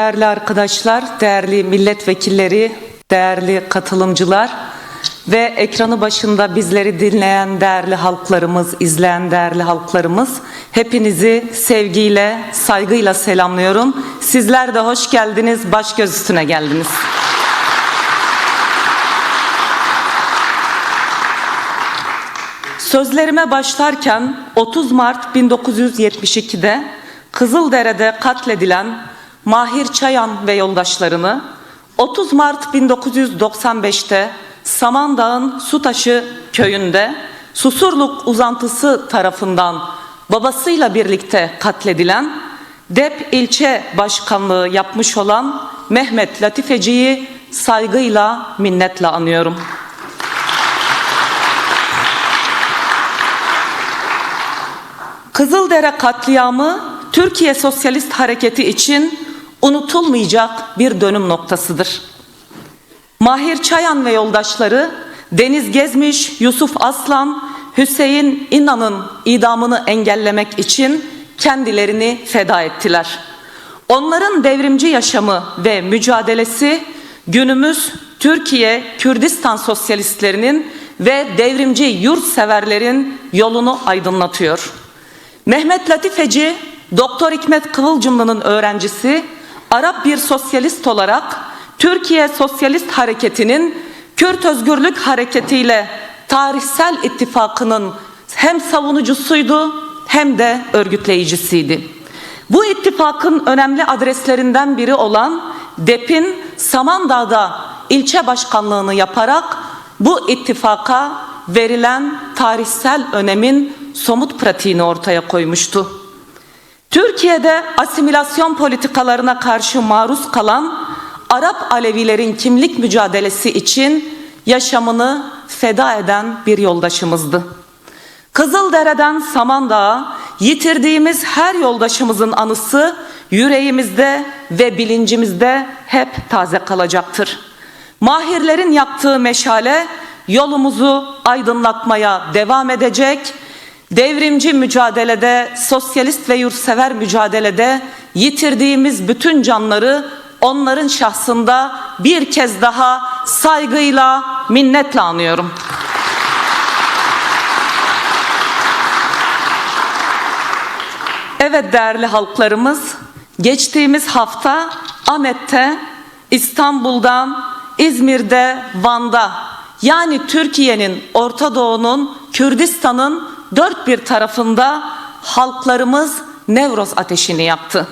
Değerli arkadaşlar, değerli milletvekilleri, değerli katılımcılar ve ekranı başında bizleri dinleyen değerli halklarımız, izleyen değerli halklarımız, hepinizi sevgiyle, saygıyla selamlıyorum. Sizler de hoş geldiniz, baş göz üstüne geldiniz. Sözlerime başlarken 30 Mart 1972'de Kızıldere'de katledilen Mahir Çayan ve yoldaşlarını, 30 Mart 1995'te Samandağ'ın Sutaşı köyünde Susurluk uzantısı tarafından babasıyla birlikte katledilen, DEP ilçe başkanlığı yapmış olan Mehmet Latifeci'yi saygıyla, minnetle anıyorum. Kızıldere katliamı Türkiye Sosyalist Hareketi için unutulmayacak bir dönüm noktasıdır. Mahir Çayan ve yoldaşları Deniz Gezmiş, Yusuf Aslan, Hüseyin İnan'ın idamını engellemek için kendilerini feda ettiler. Onların devrimci yaşamı ve mücadelesi günümüz Türkiye Kürdistan sosyalistlerinin ve devrimci yurtseverlerin yolunu aydınlatıyor. Mehmet Latifeci, Doktor Hikmet Kıvılcımlı'nın öğrencisi, Arap bir sosyalist olarak Türkiye Sosyalist Hareketi'nin Kürt Özgürlük Hareketi ile tarihsel ittifakının hem savunucusuydu hem de örgütleyicisiydi. Bu ittifakın önemli adreslerinden biri olan DEP'in Samandağ'da ilçe başkanlığını yaparak bu ittifaka verilen tarihsel önemin somut pratiğini ortaya koymuştu. Türkiye'de asimilasyon politikalarına karşı maruz kalan Arap Alevilerin kimlik mücadelesi için yaşamını feda eden bir yoldaşımızdı. Kızıldere'den Samandağ'a yitirdiğimiz her yoldaşımızın anısı yüreğimizde ve bilincimizde hep taze kalacaktır. Mahirlerin yaktığı meşale yolumuzu aydınlatmaya devam edecek. Devrimci mücadelede, sosyalist ve yurtsever mücadelede yitirdiğimiz bütün canları onların şahsında bir kez daha saygıyla, minnetle anıyorum. Evet değerli halklarımız, geçtiğimiz hafta Ahmet'te, İstanbul'dan, İzmir'de, Van'da, yani Türkiye'nin, Orta Doğu'nun, Kürdistan'ın dört bir tarafında halklarımız Nevroz ateşini yaktı.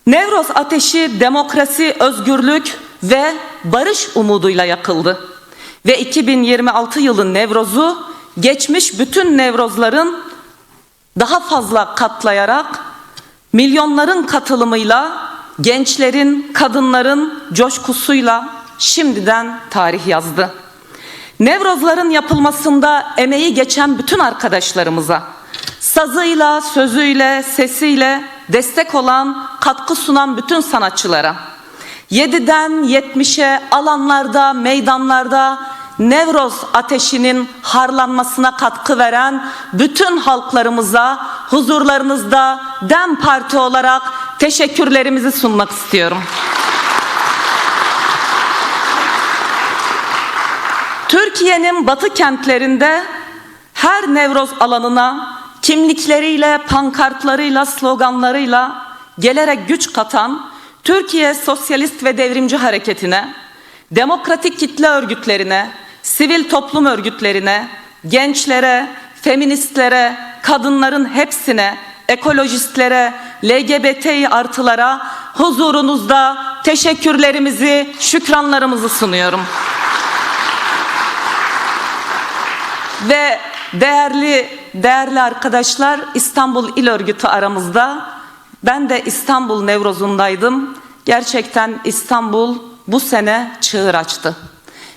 Nevroz ateşi demokrasi, özgürlük ve barış umuduyla yakıldı. Ve 2026 yılın Nevroz'u geçmiş bütün Nevrozların daha fazla katlayarak milyonların katılımıyla, gençlerin, kadınların coşkusuyla şimdiden tarih yazdı. Nevrozların yapılmasında emeği geçen bütün arkadaşlarımıza, sazıyla, sözüyle, sesiyle destek olan, katkı sunan bütün sanatçılara, 7'den 70'e alanlarda, meydanlarda Nevroz ateşinin harlanmasına katkı veren bütün halklarımıza huzurlarınızda DEM Parti olarak teşekkürlerimizi sunmak istiyorum. Türkiye'nin batı kentlerinde her Nevroz alanına kimlikleriyle, pankartlarıyla, sloganlarıyla gelerek güç katan Türkiye Sosyalist ve Devrimci Hareketi'ne, demokratik kitle örgütlerine, sivil toplum örgütlerine, gençlere, feministlere, kadınların hepsine, ekolojistlere, LGBTİ artılara huzurunuzda teşekkürlerimizi, şükranlarımızı sunuyorum. Ve değerli arkadaşlar, İstanbul İl Örgütü aramızda. Ben de İstanbul Nevroz'undaydım. Gerçekten İstanbul bu sene çığır açtı.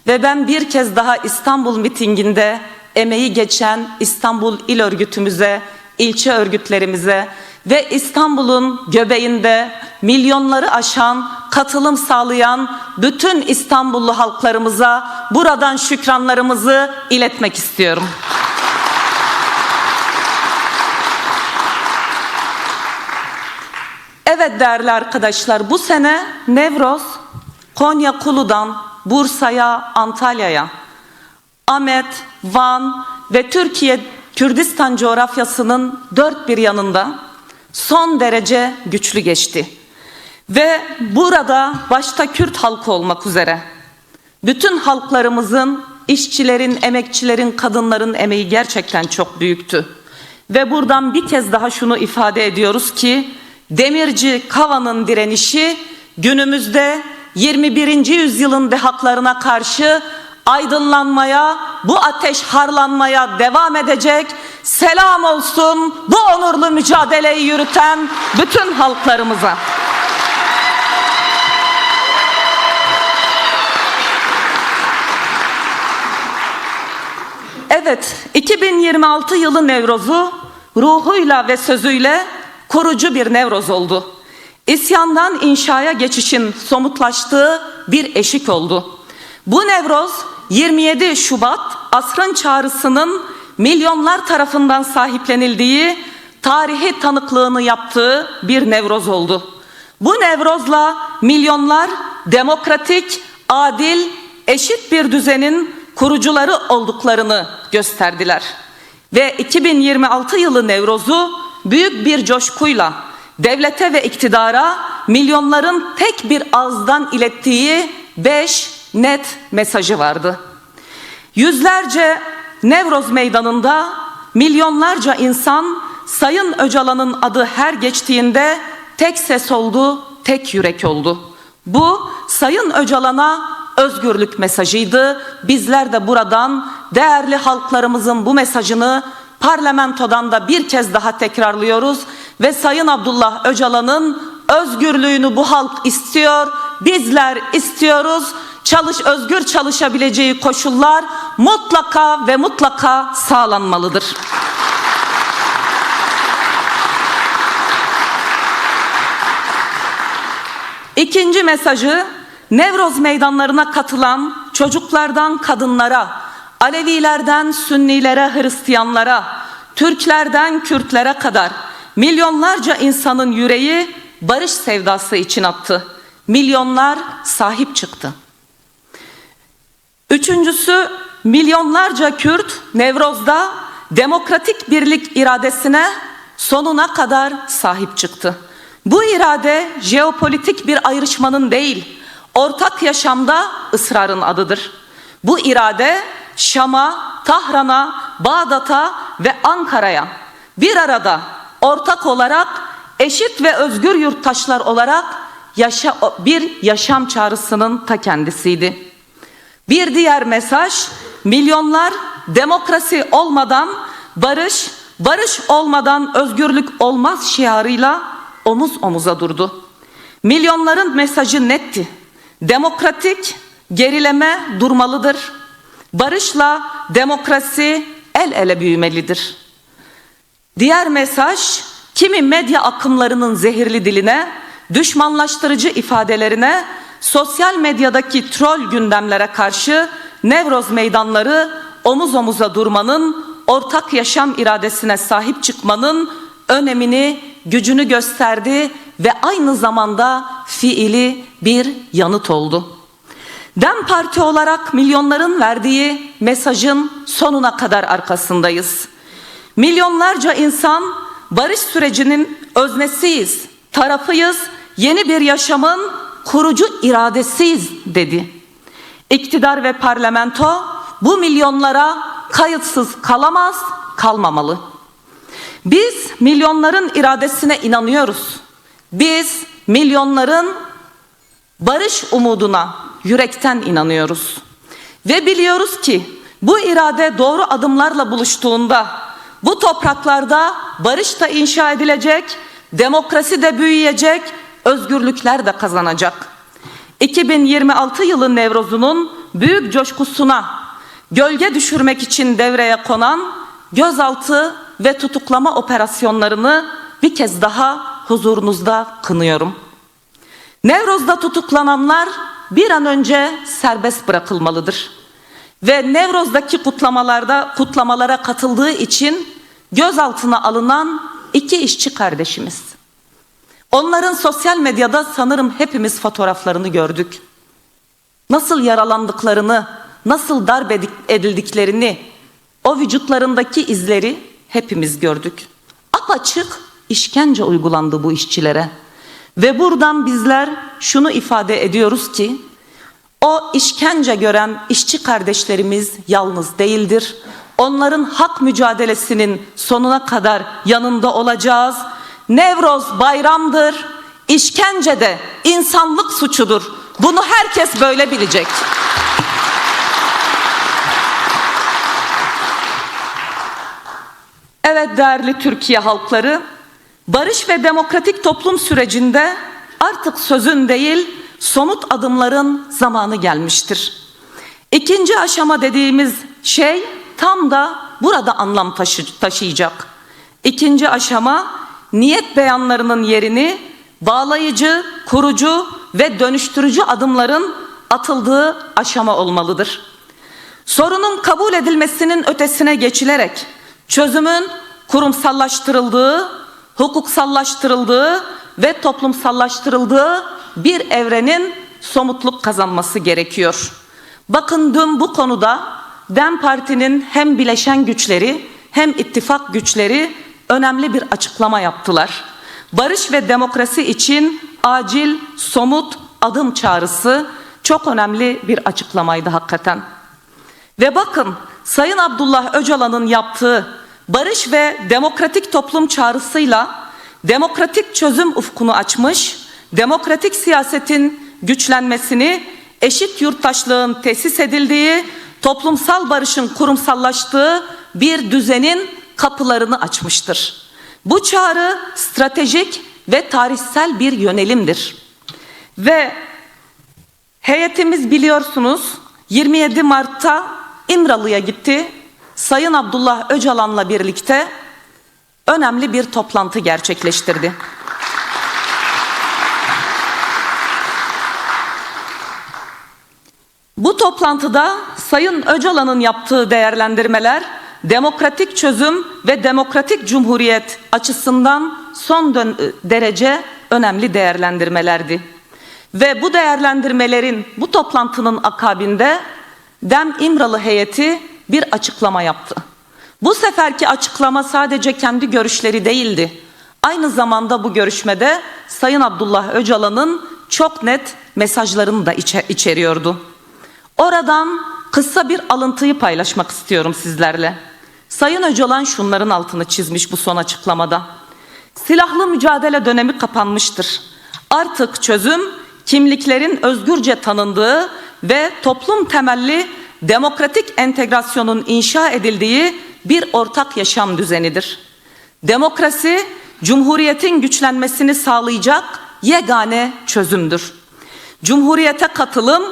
Ve ben bir kez daha İstanbul mitinginde emeği geçen İstanbul İl Örgütümüze, ilçe örgütlerimize ve İstanbul'un göbeğinde milyonları aşan, katılım sağlayan bütün İstanbullu halklarımıza buradan şükranlarımızı iletmek istiyorum. Evet değerli arkadaşlar, bu sene Nevroz Konya Kulu'dan Bursa'ya, Antalya'ya, Ahmet, Van ve Türkiye Kürdistan coğrafyasının dört bir yanında son derece güçlü geçti. Ve burada başta Kürt halkı olmak üzere bütün halklarımızın, işçilerin, emekçilerin, kadınların emeği gerçekten çok büyüktü. Ve buradan bir kez daha şunu ifade ediyoruz ki Demirci Kava'nın direnişi günümüzde 21. yüzyılın dehaklarına karşı aydınlanmaya, bu ateş harlanmaya devam edecek. Selam olsun bu onurlu mücadeleyi yürüten bütün halklarımıza. Evet, 2026 yılı Nevroz'u ruhuyla ve sözüyle kurucu bir Nevroz oldu. İsyandan inşaya geçişin somutlaştığı bir eşik oldu. Bu Nevroz 27 Şubat asrın çağrısının milyonlar tarafından sahiplenildiği, tarihi tanıklığını yaptığı bir Nevroz oldu. Bu Nevroz'la milyonlar demokratik, adil, eşit bir düzenin kurucuları olduklarını gösterdiler. Ve 2026 yılı Nevroz'u büyük bir coşkuyla devlete ve iktidara milyonların tek bir ağızdan ilettiği 5 net mesajı vardı. Yüzlerce Nevroz meydanında milyonlarca insan Sayın Öcalan'ın adı her geçtiğinde tek ses oldu, tek yürek oldu. Bu Sayın Öcalan'a özgürlük mesajıydı. Bizler de buradan değerli halklarımızın bu mesajını parlamentodan da bir kez daha tekrarlıyoruz ve Sayın Abdullah Öcalan'ın özgürlüğünü bu halk istiyor, bizler istiyoruz. Özgür çalışabileceği koşullar mutlaka ve mutlaka sağlanmalıdır. İkinci mesajı, Nevroz meydanlarına katılan çocuklardan kadınlara, Alevilerden Sünnilere, Hristiyanlara, Türklerden Kürtlere kadar milyonlarca insanın yüreği barış sevdası için attı. Milyonlar sahip çıktı. Üçüncüsü, milyonlarca Kürt Nevroz'da demokratik birlik iradesine sonuna kadar sahip çıktı. Bu irade jeopolitik bir ayrışmanın değil, ortak yaşamda ısrarın adıdır. Bu irade Şam'a, Tahran'a, Bağdat'a ve Ankara'ya bir arada ortak olarak eşit ve özgür yurttaşlar olarak bir yaşam çağrısının ta kendisiydi. Bir diğer mesaj, milyonlar demokrasi olmadan barış, barış olmadan özgürlük olmaz şiarıyla omuz omuza durdu. Milyonların mesajı netti. Demokratik gerileme durmalıdır. Barışla demokrasi el ele büyümelidir. Diğer mesaj, kimi medya akımlarının zehirli diline, düşmanlaştırıcı ifadelerine, sosyal medyadaki troll gündemlere karşı Nevroz meydanları omuz omuza durmanın, ortak yaşam iradesine sahip çıkmanın önemini, gücünü gösterdi ve aynı zamanda fiili bir yanıt oldu. DEM Parti olarak milyonların verdiği mesajın sonuna kadar arkasındayız. Milyonlarca insan barış sürecinin öznesiyiz, tarafıyız, yeni bir yaşamın kurucu iradesiyiz dedi. İktidar ve parlamento bu milyonlara kayıtsız kalamaz, kalmamalı. Biz milyonların iradesine inanıyoruz. Biz milyonların barış umuduna yürekten inanıyoruz. Ve biliyoruz ki bu irade doğru adımlarla buluştuğunda bu topraklarda barış da inşa edilecek, demokrasi de büyüyecek, özgürlükler de kazanacak. 2026 yılı Nevroz'unun büyük coşkusuna gölge düşürmek için devreye konan gözaltı ve tutuklama operasyonlarını bir kez daha huzurunuzda kınıyorum. Nevroz'da tutuklananlar bir an önce serbest bırakılmalıdır. Ve Nevroz'daki kutlamalara katıldığı için gözaltına alınan 2 işçi kardeşimiz. Onların sosyal medyada sanırım hepimiz fotoğraflarını gördük. Nasıl yaralandıklarını, nasıl darp edildiklerini, o vücutlarındaki izleri hepimiz gördük. Apaçık işkence uygulandı bu işçilere. Ve buradan bizler şunu ifade ediyoruz ki, o işkence gören işçi kardeşlerimiz yalnız değildir. Onların hak mücadelesinin sonuna kadar yanında olacağız. Nevroz bayramdır, işkence de insanlık suçudur. Bunu herkes böyle bilecek. Evet değerli Türkiye halkları, barış ve demokratik toplum sürecinde artık sözün değil, somut adımların zamanı gelmiştir. İkinci aşama dediğimiz şey tam da burada anlam taşıyacak. İkinci aşama, niyet beyanlarının yerini bağlayıcı, kurucu ve dönüştürücü adımların atıldığı aşama olmalıdır. Sorunun kabul edilmesinin ötesine geçilerek çözümün kurumsallaştırıldığı, hukuksallaştırıldığı ve toplumsallaştırıldığı bir evrenin somutluk kazanması gerekiyor. Bakın dün bu konuda DEM Parti'nin hem bileşen güçleri hem ittifak güçleri önemli bir açıklama yaptılar. Barış ve demokrasi için acil, somut adım çağrısı çok önemli bir açıklamaydı hakikaten. Ve bakın Sayın Abdullah Öcalan'ın yaptığı barış ve demokratik toplum çağrısıyla demokratik çözüm ufkunu açmış, demokratik siyasetin güçlenmesini, eşit yurttaşlığın tesis edildiği, toplumsal barışın kurumsallaştığı bir düzenin kapılarını açmıştır. Bu çağrı stratejik ve tarihsel bir yönelimdir. Ve heyetimiz biliyorsunuz 27 Mart'ta İmralı'ya gitti. Sayın Abdullah Öcalan'la birlikte önemli bir toplantı gerçekleştirdi. Bu toplantıda Sayın Öcalan'ın yaptığı değerlendirmeler demokratik çözüm ve demokratik cumhuriyet açısından son derece önemli değerlendirmelerdi. Ve bu değerlendirmelerin, bu toplantının akabinde DEM İmralı heyeti bir açıklama yaptı. Bu seferki açıklama sadece kendi görüşleri değildi. Aynı zamanda bu görüşmede Sayın Abdullah Öcalan'ın çok net mesajlarını da içeriyordu. Oradan kısa bir alıntıyı paylaşmak istiyorum sizlerle. Sayın Öcalan şunların altını çizmiş bu son açıklamada. Silahlı mücadele dönemi kapanmıştır. Artık çözüm kimliklerin özgürce tanındığı ve toplum temelli demokratik entegrasyonun inşa edildiği bir ortak yaşam düzenidir. Demokrasi, cumhuriyetin güçlenmesini sağlayacak yegane çözümdür. Cumhuriyete katılım,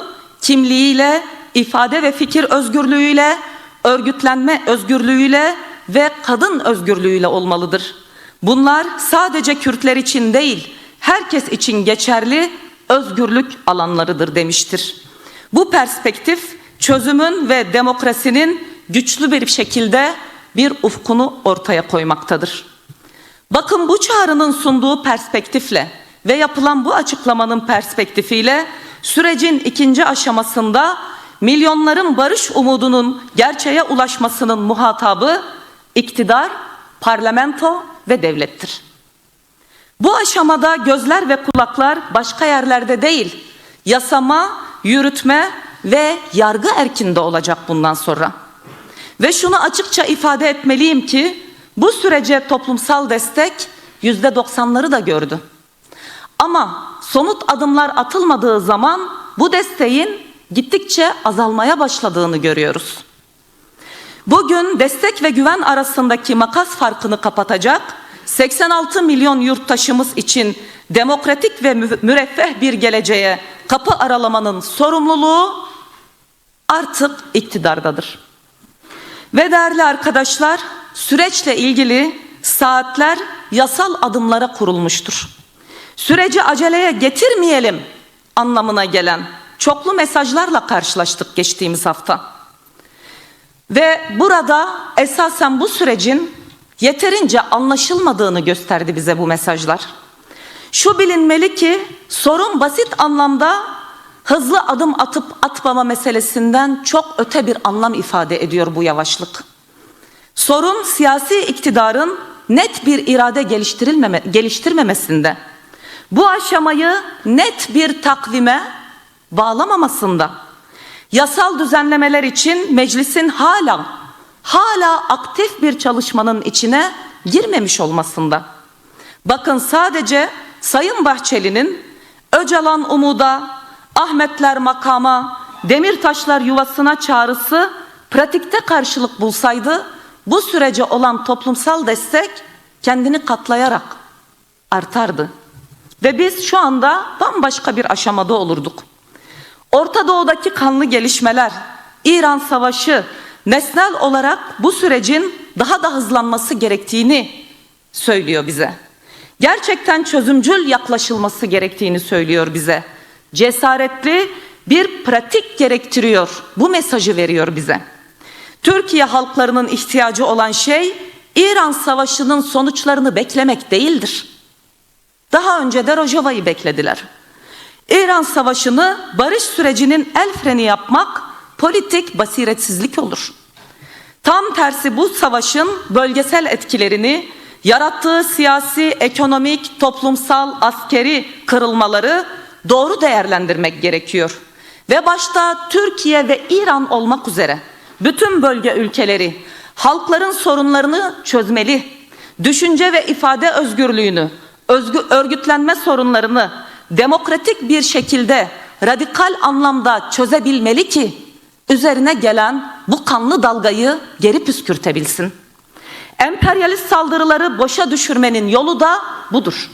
kimliğiyle, ifade ve fikir özgürlüğüyle, örgütlenme özgürlüğüyle ve kadın özgürlüğüyle olmalıdır. Bunlar sadece Kürtler için değil, herkes için geçerli özgürlük alanlarıdır demiştir. Bu perspektif, çözümün ve demokrasinin güçlü bir şekilde bir ufkunu ortaya koymaktadır. Bakın bu çağrının sunduğu perspektifle ve yapılan bu açıklamanın perspektifiyle sürecin ikinci aşamasında milyonların barış umudunun gerçeğe ulaşmasının muhatabı iktidar, parlamento ve devlettir. Bu aşamada gözler ve kulaklar başka yerlerde değil, yasama, yürütme ve yargı erkinde olacak bundan sonra. Ve şunu açıkça ifade etmeliyim ki bu sürece toplumsal destek %90'ları da gördü. Ama somut adımlar atılmadığı zaman bu desteğin gittikçe azalmaya başladığını görüyoruz. Bugün destek ve güven arasındaki makas farkını kapatacak 86 milyon yurttaşımız için demokratik ve müreffeh bir geleceğe kapı aralamanın sorumluluğu artık iktidardadır. Ve değerli arkadaşlar, süreçle ilgili saatler yasal adımlara kurulmuştur. Süreci aceleye getirmeyelim anlamına gelen çoklu mesajlarla karşılaştık geçtiğimiz hafta. Ve burada esasen bu sürecin yeterince anlaşılmadığını gösterdi bize bu mesajlar. Şu bilinmeli ki sorun basit anlamda hızlı adım atıp atmama meselesinden çok öte bir anlam ifade ediyor bu yavaşlık. Sorun siyasi iktidarın net bir irade geliştirmemesinde, bu aşamayı net bir takvime bağlamamasında, yasal düzenlemeler için meclisin hala aktif bir çalışmanın içine girmemiş olmasında. Bakın sadece Sayın Bahçeli'nin Öcalan umuda, Ahmetler makama, Demirtaşlar yuvasına çağrısı pratikte karşılık bulsaydı bu sürece olan toplumsal destek kendini katlayarak artardı. Ve biz şu anda bambaşka bir aşamada olurduk. Orta Doğu'daki kanlı gelişmeler, İran Savaşı nesnel olarak bu sürecin daha da hızlanması gerektiğini söylüyor bize. Gerçekten çözümcül yaklaşılması gerektiğini söylüyor bize. Cesaretli bir pratik gerektiriyor. Bu mesajı veriyor bize. Türkiye halklarının ihtiyacı olan şey İran Savaşı'nın sonuçlarını beklemek değildir. Daha önce de Rojava'yı beklediler. İran Savaşı'nı barış sürecinin el freni yapmak politik basiretsizlik olur. Tam tersi bu savaşın bölgesel etkilerini, yarattığı siyasi, ekonomik, toplumsal, askeri kırılmaları doğru değerlendirmek gerekiyor. Ve başta Türkiye ve İran olmak üzere bütün bölge ülkeleri halkların sorunlarını çözmeli, düşünce ve ifade özgürlüğünü, örgütlenme sorunlarını demokratik bir şekilde radikal anlamda çözebilmeli ki üzerine gelen bu kanlı dalgayı geri püskürtebilsin. Emperyalist saldırıları boşa düşürmenin yolu da budur.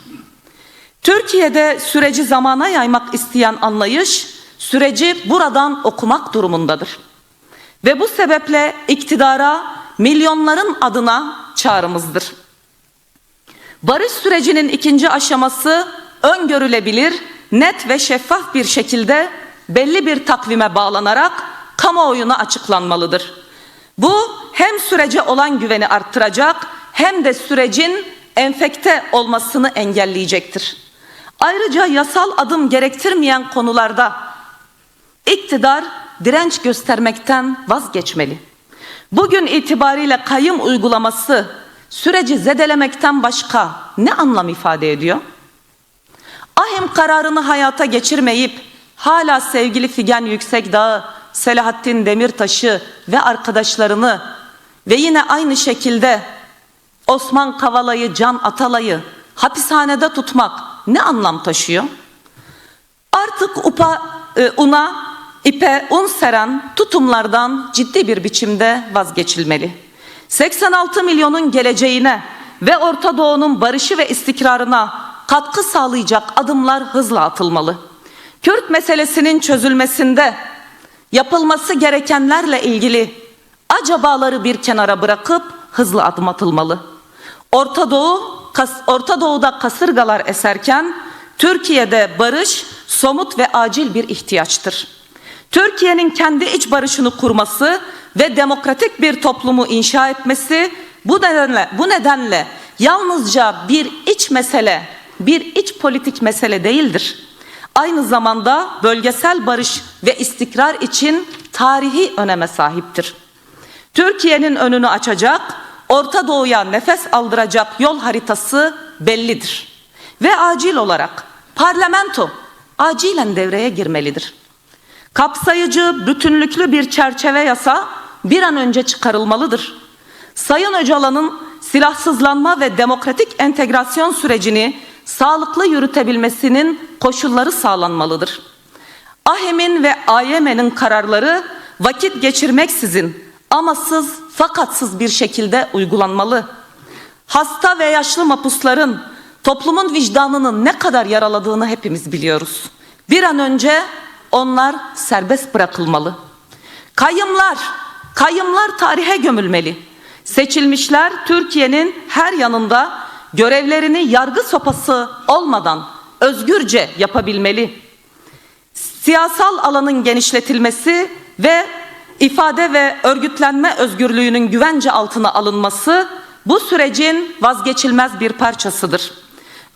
Türkiye'de süreci zamana yaymak isteyen anlayış süreci buradan okumak durumundadır. Ve bu sebeple iktidara milyonların adına çağrımızdır. Barış sürecinin ikinci aşaması öngörülebilir, net ve şeffaf bir şekilde belli bir takvime bağlanarak kamuoyuna açıklanmalıdır. Bu hem sürece olan güveni arttıracak hem de sürecin enfekte olmasını engelleyecektir. Ayrıca yasal adım gerektirmeyen konularda iktidar direnç göstermekten vazgeçmeli. Bugün itibariyle kayyum uygulaması süreci zedelemekten başka ne anlam ifade ediyor? Ahim kararını hayata geçirmeyip hala sevgili Figen Yüksekdağ'ı, Selahattin Demirtaş'ı ve arkadaşlarını ve yine aynı şekilde Osman Kavala'yı, Can Atalay'ı hapishanede tutmak ne anlam taşıyor? Artık ipe un seren tutumlardan ciddi bir biçimde vazgeçilmeli. 86 milyonun geleceğine ve Orta Doğu'nun barışı ve istikrarına katkı sağlayacak adımlar hızla atılmalı. Kürt meselesinin çözülmesinde yapılması gerekenlerle ilgili acabaları bir kenara bırakıp hızlı adım atılmalı. Orta Doğu'da kasırgalar eserken Türkiye'de barış somut ve acil bir ihtiyaçtır. Türkiye'nin kendi iç barışını kurması ve demokratik bir toplumu inşa etmesi bu nedenle yalnızca bir iç mesele, bir iç politik mesele değildir. Aynı zamanda bölgesel barış ve istikrar için tarihi öneme sahiptir. Türkiye'nin önünü açacak, Orta Doğu'ya nefes aldıracak yol haritası bellidir. Ve acil olarak parlamento acilen devreye girmelidir. Kapsayıcı, bütünlüklü bir çerçeve yasa bir an önce çıkarılmalıdır. Sayın Öcalan'ın silahsızlanma ve demokratik entegrasyon sürecini sağlıklı yürütebilmesinin koşulları sağlanmalıdır. AHİM'in ve AYM'nin kararları vakit geçirmeksizin, amasız, fakatsız bir şekilde uygulanmalı. Hasta ve yaşlı mahpusların toplumun vicdanını ne kadar yaraladığını hepimiz biliyoruz. Bir an önce onlar serbest bırakılmalı. Kayyımlar tarihe gömülmeli. Seçilmişler Türkiye'nin her yanında görevlerini yargı sopası olmadan özgürce yapabilmeli. Siyasal alanın genişletilmesi ve ifade ve örgütlenme özgürlüğünün güvence altına alınması bu sürecin vazgeçilmez bir parçasıdır.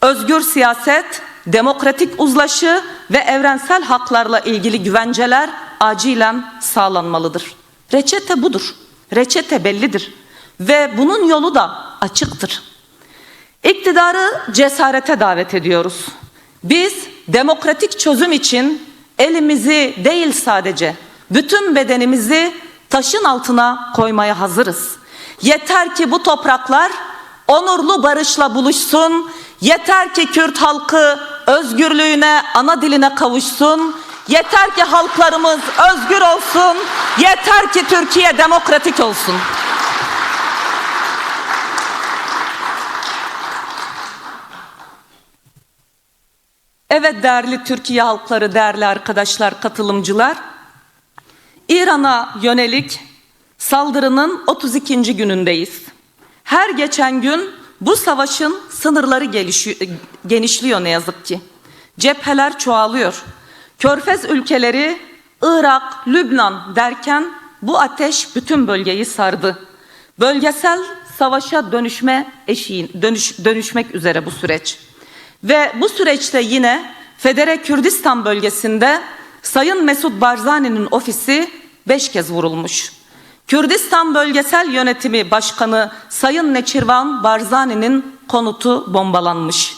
Özgür siyaset, demokratik uzlaşı ve evrensel haklarla ilgili güvenceler acilen sağlanmalıdır. Reçete budur. Reçete bellidir. Ve bunun yolu da açıktır. İktidarı cesarete davet ediyoruz. Biz demokratik çözüm için elimizi değil sadece bütün bedenimizi taşın altına koymaya hazırız. Yeter ki bu topraklar onurlu barışla buluşsun. Yeter ki Kürt halkı özgürlüğüne, ana diline kavuşsun. Yeter ki halklarımız özgür olsun. Yeter ki Türkiye demokratik olsun. Evet değerli Türkiye halkları, değerli arkadaşlar, katılımcılar. İran'a yönelik saldırının 32. günündeyiz. Her geçen gün bu savaşın sınırları genişliyor ne yazık ki. Cepheler çoğalıyor. Körfez ülkeleri, Irak, Lübnan derken bu ateş bütün bölgeyi sardı. Bölgesel savaşa dönüşmek üzere bu süreç. Ve bu süreçte yine Federe Kürdistan bölgesinde Sayın Mesut Barzani'nin ofisi 5 kez vurulmuş. Kürdistan Bölgesel Yönetimi Başkanı Sayın Neçirvan Barzani'nin konutu bombalanmış.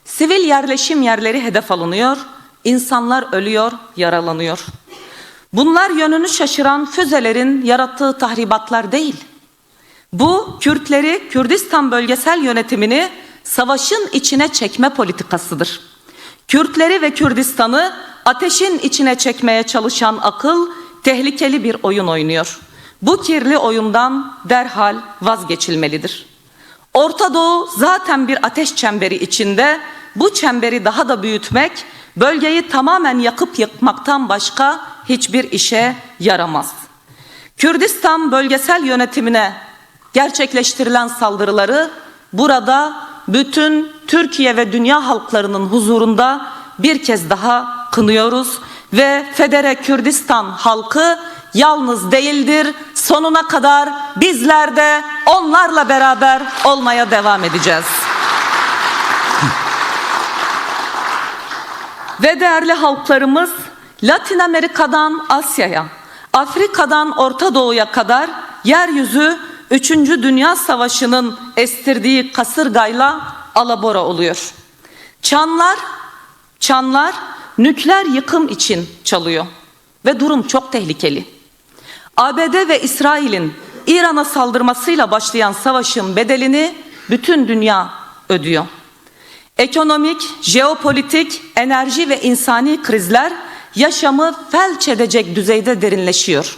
Sivil yerleşim yerleri hedef alınıyor, insanlar ölüyor, yaralanıyor. Bunlar yönünü şaşıran füzelerin yarattığı tahribatlar değil. Bu Kürtleri, Kürdistan Bölgesel Yönetimini savaşın içine çekme politikasıdır. Kürtleri ve Kürdistan'ı ateşin içine çekmeye çalışan akıl tehlikeli bir oyun oynuyor. Bu kirli oyundan derhal vazgeçilmelidir. Orta Doğu zaten bir ateş çemberi içinde, bu çemberi daha da büyütmek, bölgeyi tamamen yakıp yıkmaktan başka hiçbir işe yaramaz. Kürdistan Bölgesel Yönetimine gerçekleştirilen saldırıları burada bütün Türkiye ve dünya halklarının huzurunda bir kez daha kınıyoruz ve Federe Kürdistan halkı yalnız değildir. Sonuna kadar bizler de onlarla beraber olmaya devam edeceğiz. Ve değerli halklarımız, Latin Amerika'dan Asya'ya, Afrika'dan Orta Doğu'ya kadar yeryüzü 3. Dünya Savaşı'nın estirdiği kasırgayla alabora oluyor. Çanlar nükleer yıkım için çalıyor ve durum çok tehlikeli. ABD ve İsrail'in İran'a saldırmasıyla başlayan savaşın bedelini bütün dünya ödüyor. Ekonomik, jeopolitik, enerji ve insani krizler yaşamı felç edecek düzeyde derinleşiyor.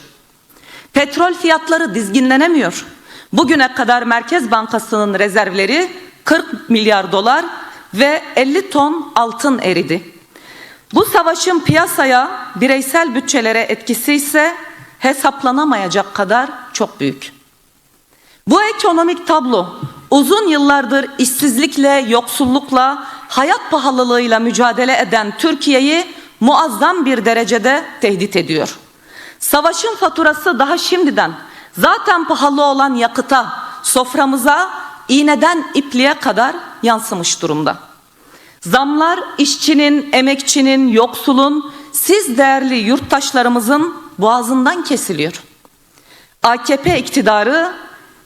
Petrol fiyatları dizginlenemiyor. Bugüne kadar Merkez Bankası'nın rezervleri 40 milyar dolar ve 50 ton altın eridi. Bu savaşın piyasaya, bireysel bütçelere etkisi ise hesaplanamayacak kadar çok büyük. Bu ekonomik tablo uzun yıllardır işsizlikle, yoksullukla, hayat pahalılığıyla mücadele eden Türkiye'yi muazzam bir derecede tehdit ediyor. Savaşın faturası daha şimdiden zaten pahalı olan yakıta, soframıza, iğneden ipliğe kadar yansımış durumda. Zamlar işçinin, emekçinin, yoksulun, siz değerli yurttaşlarımızın boğazından kesiliyor. AKP iktidarı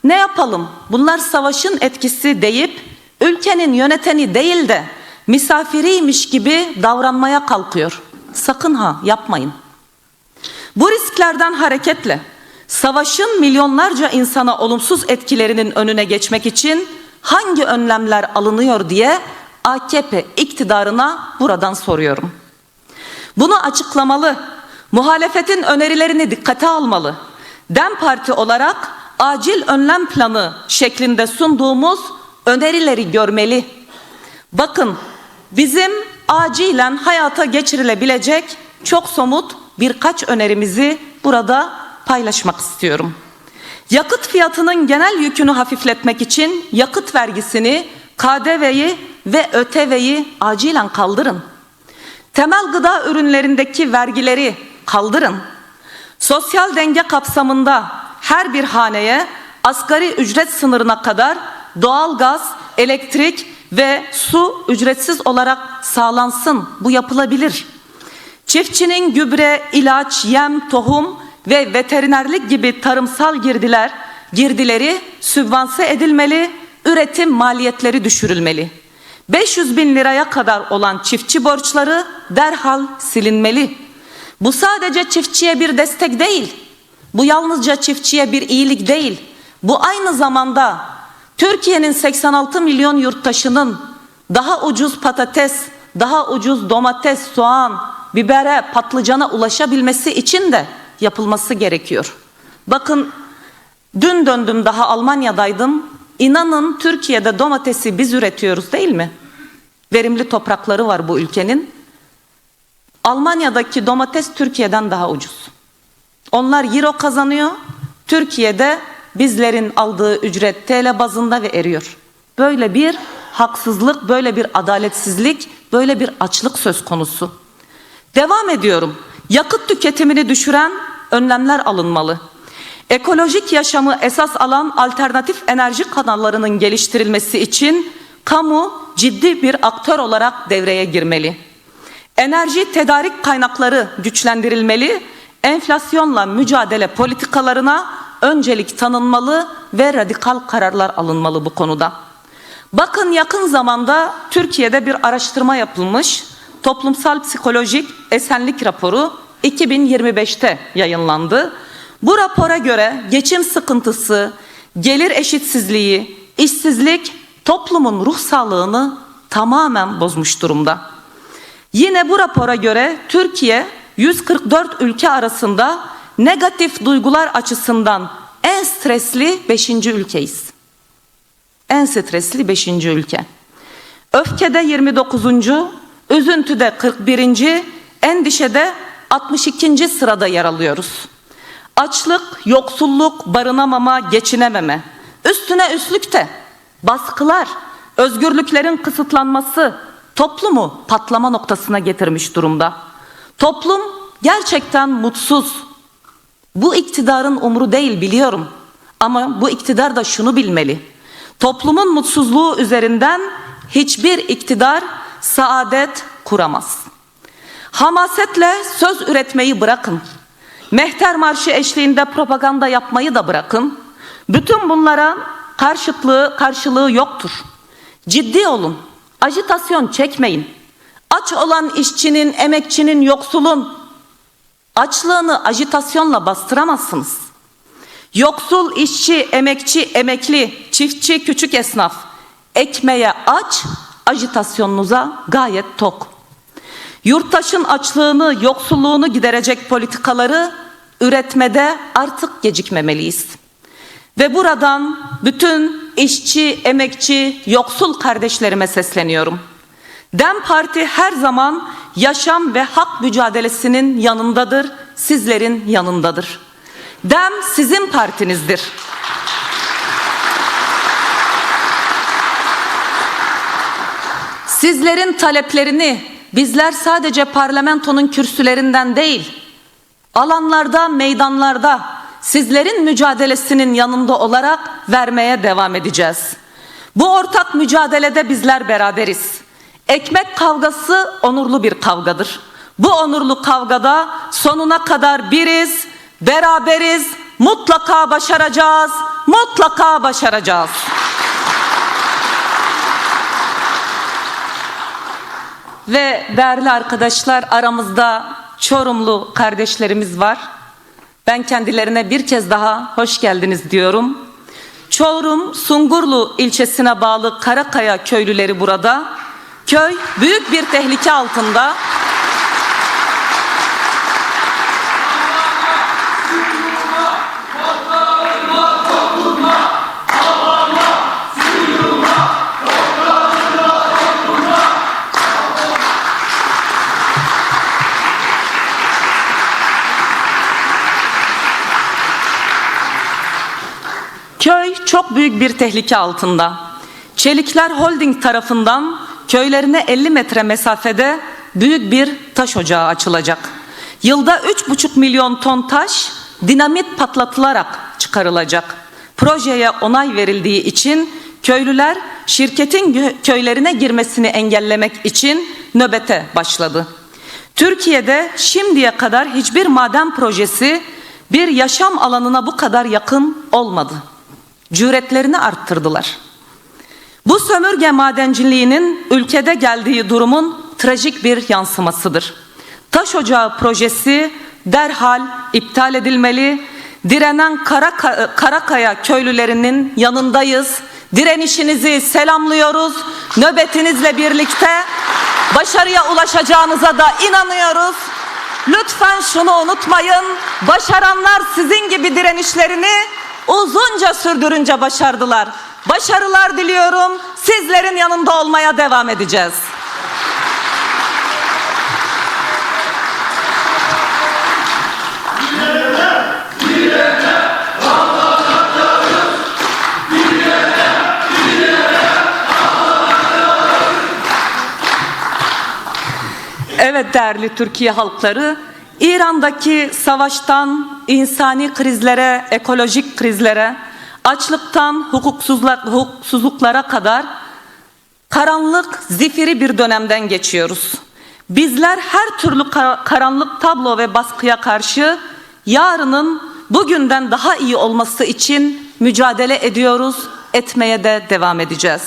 ne yapalım, bunlar savaşın etkisi deyip ülkenin yöneteni değil de misafiriymiş gibi davranmaya kalkıyor. Sakın ha yapmayın. Bu risklerden hareketle savaşın milyonlarca insana olumsuz etkilerinin önüne geçmek için hangi önlemler alınıyor diye AKP iktidarına buradan soruyorum. Bunu açıklamalı, muhalefetin önerilerini dikkate almalı. DEM Parti olarak acil önlem planı şeklinde sunduğumuz önerileri görmeli. Bakın, bizim acilen hayata geçirilebilecek çok somut birkaç önerimizi burada paylaşmak istiyorum. Yakıt fiyatının genel yükünü hafifletmek için yakıt vergisini, KDV'yi ve ÖTV'yi acilen kaldırın. Temel gıda ürünlerindeki vergileri kaldırın. Sosyal denge kapsamında her bir haneye asgari ücret sınırına kadar doğalgaz, elektrik ve su ücretsiz olarak sağlansın. Bu yapılabilir. Çiftçinin gübre, ilaç, yem, tohum ve veterinerlik gibi tarımsal girdileri sübvanse edilmeli, üretim maliyetleri düşürülmeli. 500 bin liraya kadar olan çiftçi borçları derhal silinmeli. Bu sadece çiftçiye bir destek değil, bu yalnızca çiftçiye bir iyilik değil, bu aynı zamanda Türkiye'nin 86 milyon yurttaşının daha ucuz patates, daha ucuz domates, soğan, bibere, patlıcana ulaşabilmesi için de yapılması gerekiyor. Bakın, dün döndüm, daha Almanya'daydım. İnanın Türkiye'de domatesi biz üretiyoruz değil mi? Verimli toprakları var bu ülkenin. Almanya'daki domates Türkiye'den daha ucuz. Onlar euro kazanıyor. Türkiye'de bizlerin aldığı ücret TL bazında ve eriyor. Böyle bir haksızlık, böyle bir adaletsizlik, böyle bir açlık söz konusu. Devam ediyorum. Yakıt tüketimini düşüren önlemler alınmalı. Ekolojik yaşamı esas alan alternatif enerji kanallarının geliştirilmesi için kamu ciddi bir aktör olarak devreye girmeli. Enerji tedarik kaynakları güçlendirilmeli, enflasyonla mücadele politikalarına öncelik tanınmalı ve radikal kararlar alınmalı bu konuda. Bakın, yakın zamanda Türkiye'de bir araştırma yapılmış. Toplumsal Psikolojik Esenlik Raporu 2025'te yayınlandı. Bu rapora göre geçim sıkıntısı, gelir eşitsizliği, işsizlik toplumun ruh sağlığını tamamen bozmuş durumda. Yine bu rapora göre Türkiye 144 ülke arasında negatif duygular açısından en stresli 5. ülkeyiz. En stresli 5. ülke. Öfkede 29. Üzüntüde 41. Endişede 62. sırada yer alıyoruz. Açlık, yoksulluk, barınamama, geçinememe, üstüne üstlük de baskılar, özgürlüklerin kısıtlanması toplumu patlama noktasına getirmiş durumda. Toplum gerçekten mutsuz. Bu iktidarın umru değil, biliyorum. Ama bu iktidar da şunu bilmeli: toplumun mutsuzluğu üzerinden hiçbir iktidar saadet kuramaz. Hamasetle söz üretmeyi bırakın. Mehter Marşı eşliğinde propaganda yapmayı da bırakın. Bütün bunlara karşılığı yoktur. Ciddi olun. Ajitasyon çekmeyin. Aç olan işçinin, emekçinin, yoksulun açlığını ajitasyonla bastıramazsınız. Yoksul, işçi, emekçi, emekli, çiftçi, küçük esnaf ekmeğe aç, ajitasyonunuza gayet tok. Yurttaşın açlığını, yoksulluğunu giderecek politikaları üretmede artık gecikmemeliyiz. Ve buradan bütün işçi, emekçi, yoksul kardeşlerime sesleniyorum. DEM Parti her zaman yaşam ve hak mücadelesinin yanındadır, sizlerin yanındadır. DEM sizin partinizdir. Sizlerin taleplerini bizler sadece parlamentonun kürsülerinden değil, alanlarda, meydanlarda sizlerin mücadelesinin yanında olarak vermeye devam edeceğiz. Bu ortak mücadelede bizler beraberiz. Ekmek kavgası onurlu bir kavgadır. Bu onurlu kavgada sonuna kadar biriz, beraberiz, mutlaka başaracağız, mutlaka başaracağız. Ve değerli arkadaşlar, aramızda Çorumlu kardeşlerimiz var. Ben kendilerine bir kez daha hoş geldiniz diyorum. Çorum Sungurlu ilçesine bağlı Karakaya köylüleri burada. Köy büyük bir tehlike altında. Köy çok büyük bir tehlike altında. Çelikler Holding tarafından köylerine 50 metre mesafede büyük bir taş ocağı açılacak. Yılda 3,5 milyon ton taş dinamit patlatılarak çıkarılacak. Projeye onay verildiği için köylüler şirketin köylerine girmesini engellemek için nöbete başladı. Türkiye'de şimdiye kadar hiçbir maden projesi bir yaşam alanına bu kadar yakın olmadı. Cüretlerini arttırdılar. Bu sömürge madenciliğinin ülkede geldiği durumun trajik bir yansımasıdır. Taş Ocağı projesi derhal iptal edilmeli. Direnen Karakaya köylülerinin yanındayız. Direnişinizi selamlıyoruz. Nöbetinizle birlikte başarıya ulaşacağınıza da inanıyoruz. Lütfen şunu unutmayın. Başaranlar sizin gibi direnişlerini uzunca sürdürünce başardılar. Başarılar diliyorum. Sizlerin yanında olmaya devam edeceğiz. Evet değerli Türkiye halkları, İran'daki savaştan insani krizlere, ekolojik krizlere, açlıktan hukuksuzluklara kadar karanlık, zifiri bir dönemden geçiyoruz. Bizler her türlü karanlık tablo ve baskıya karşı yarının bugünden daha iyi olması için mücadele ediyoruz, etmeye de devam edeceğiz.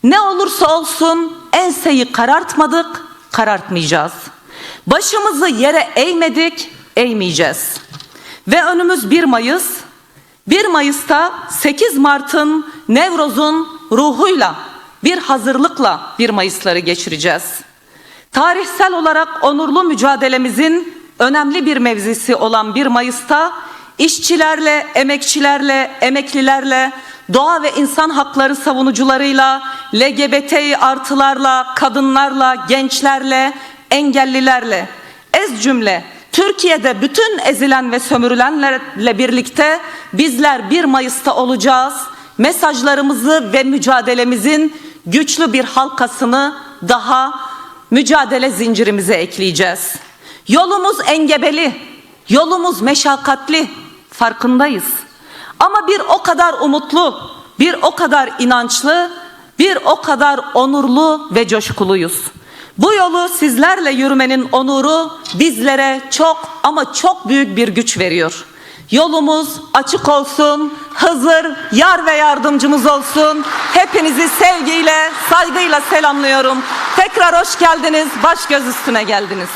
Ne olursa olsun enseyi karartmadık, karartmayacağız. Başımızı yere eğmedik, eğmeyeceğiz. Ve önümüz 1 Mayıs. 1 Mayıs'ta 8 Mart'ın, Nevroz'un ruhuyla, bir hazırlıkla 1 Mayıs'ları geçireceğiz. Tarihsel olarak onurlu mücadelemizin önemli bir mevzisi olan 1 Mayıs'ta işçilerle, emekçilerle, emeklilerle, doğa ve insan hakları savunucularıyla, LGBT artılarla, kadınlarla, gençlerle, engellilerle, ez cümle Türkiye'de bütün ezilen ve sömürülenlerle birlikte bizler 1 Mayıs'ta olacağız. Mesajlarımızı ve mücadelemizin güçlü bir halkasını daha mücadele zincirimize ekleyeceğiz. Yolumuz engebeli, yolumuz meşakkatli, farkındayız. Ama bir o kadar umutlu, bir o kadar inançlı, bir o kadar onurlu ve coşkuluyuz. Bu yolu sizlerle yürümenin onuru bizlere çok ama çok büyük bir güç veriyor. Yolumuz açık olsun, Hızır yar ve yardımcımız olsun. Hepinizi sevgiyle, saygıyla selamlıyorum. Tekrar hoş geldiniz, baş göz üstüne geldiniz.